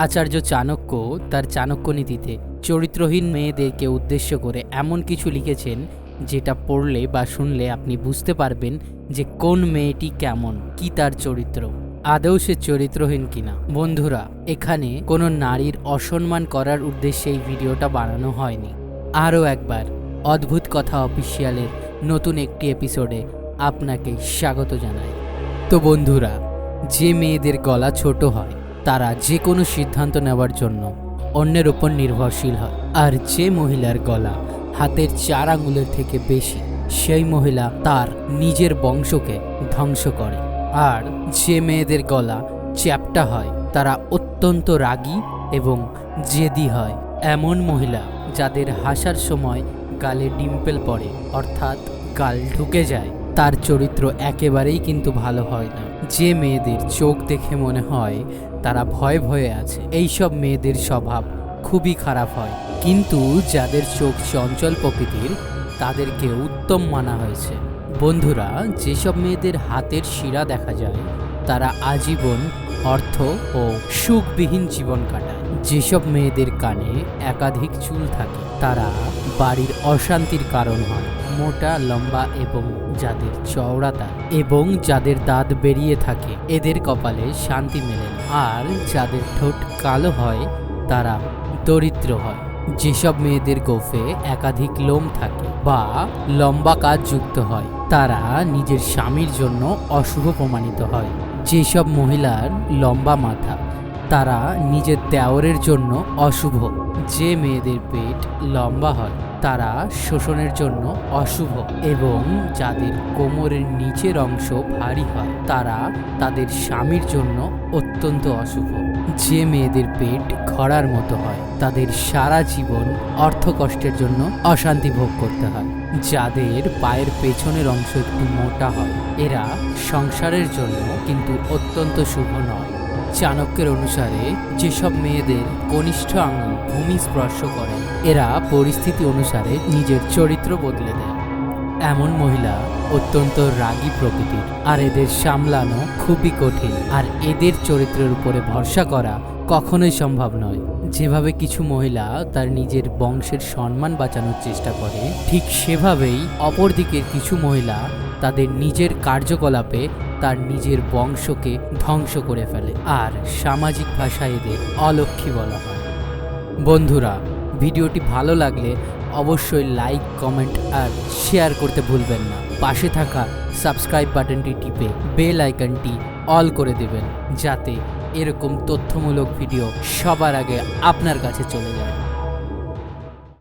আচার্য চাণক্য তার চাণক্য নীতিতে চরিত্রহীন মেয়েদেরকে উদ্দেশ্য করে এমন কিছু লিখেছেন যেটা পড়লে বা শুনলে আপনি বুঝতে পারবেন যে কোন মেয়েটি কেমন, কি তার চরিত্র, আদৌ সে চরিত্রহীন কিনা। বন্ধুরা, এখানে কোনো নারীর অসম্মান করার উদ্দেশ্যে এই ভিডিওটা বানানো হয়নি। আরও একবার অদ্ভুত কথা অফিসিয়ালের নতুন একটি এপিসোডে আপনাকে স্বাগত জানাই। তো বন্ধুরা, যে মেয়েদের গলা ছোট হয় তারা যে কোনো সিদ্ধান্ত নেওয়ার জন্য অন্যের ওপর নির্ভরশীল হয়, আর যে মহিলার গলা হাতের 4 আঙুলের থেকে বেশি সেই মহিলা তার নিজের বংশকে ধ্বংস করে। আর যে মেয়েদের গলা চ্যাপ্টা হয় তারা অত্যন্ত রাগী এবং জেদি হয়। এমন মহিলা যাদের হাসার সময় গালে ডিম্পল পড়ে, অর্থাৎ গাল ঢুকে যায়, তার চরিত্র একেবারেই কিন্তু ভালো হয় না। যে মেয়েদের চোখ দেখে মনে হয় তারা ভয়ে ভয়ে আছে, এইসব মেয়েদের স্বভাব খুবই খারাপ হয়। কিন্তু যাদের চোখ চঞ্চল প্রকৃতির তাদেরকে উত্তম মানা হয়েছে। বন্ধুরা, যেসব মেয়েদের হাতের শিরা দেখা যায় তারা আজীবন অর্থ ও সুখবিহীন জীবন কাটায়। যেসব মেয়েদের কানে একাধিক চুল থাকে তারা বাড়ির অশান্তির কারণ হয়। মোটা, লম্বা এবং যাদের চওড়াতা এবং যাদের দাঁত বেরিয়ে থাকে এদের কপালে শান্তি মেলে না। আর যাদের ঠোঁট কালো হয় তারা দরিদ্র হয়। যেসব মেয়েদের গোফে একাধিক লোম থাকে বা লম্বা কাজ যুক্ত হয় তারা নিজের স্বামীর জন্য অশুভ প্রমাণিত হয়। যেসব মহিলার লম্বা মাথা তারা নিজের দেওরের জন্য অশুভ। যে মেয়েদের পেট লম্বা হয় তারা শোষণের জন্য অশুভ, এবং যাদের কোমরের নিচের অংশ ভারী হয় তারা তাদের স্বামীর জন্য অত্যন্ত অশুভ। যে মেয়েদের পেট ঘোড়ার মতো হয় তাদের সারা জীবন অর্থকষ্টের জন্য অশান্তি ভোগ করতে হয়। যাদের পায়ের পেছনের অংশ একটু মোটা হয় এরা সংসারের জন্য কিন্তু অত্যন্ত শুভ নয়। চাণক্যের অনুসারে যেসব মেয়েদের কনিষ্ঠ আঙুল ভূমি স্পর্শ করে এরা পরিস্থিতি অনুসারে নিজের চরিত্র বদলে দেয়। এমন মহিলা অত্যন্ত রাগী প্রকৃতির, আর এদের সামলানো খুবই কঠিন, আর এদের চরিত্রের উপরে ভরসা করা কখনোই সম্ভব নয়। যেভাবে কিছু মহিলা তার নিজের বংশের সম্মান বাঁচানোর চেষ্টা করে, ঠিক সেভাবেই অপরদিকের কিছু মহিলা তাদের নিজের কার্যকলাপে তার নিজের বংশকে ধ্বংস করে ফেলে, আর সামাজিক ভাষায় এদের অলক্ষী বলা হয়। বন্ধুরা, ভিডিওটি ভালো লাগলে অবশ্যই লাইক, কমেন্ট আর শেয়ার করতে ভুলবেন না। পাশে থাকা সাবস্ক্রাইব বাটনটি টিপে বেল আইকনটি অল করে দেবেন যাতে এরকম তথ্যমূলক ভিডিও সবার আগে আপনার কাছে চলে যায়।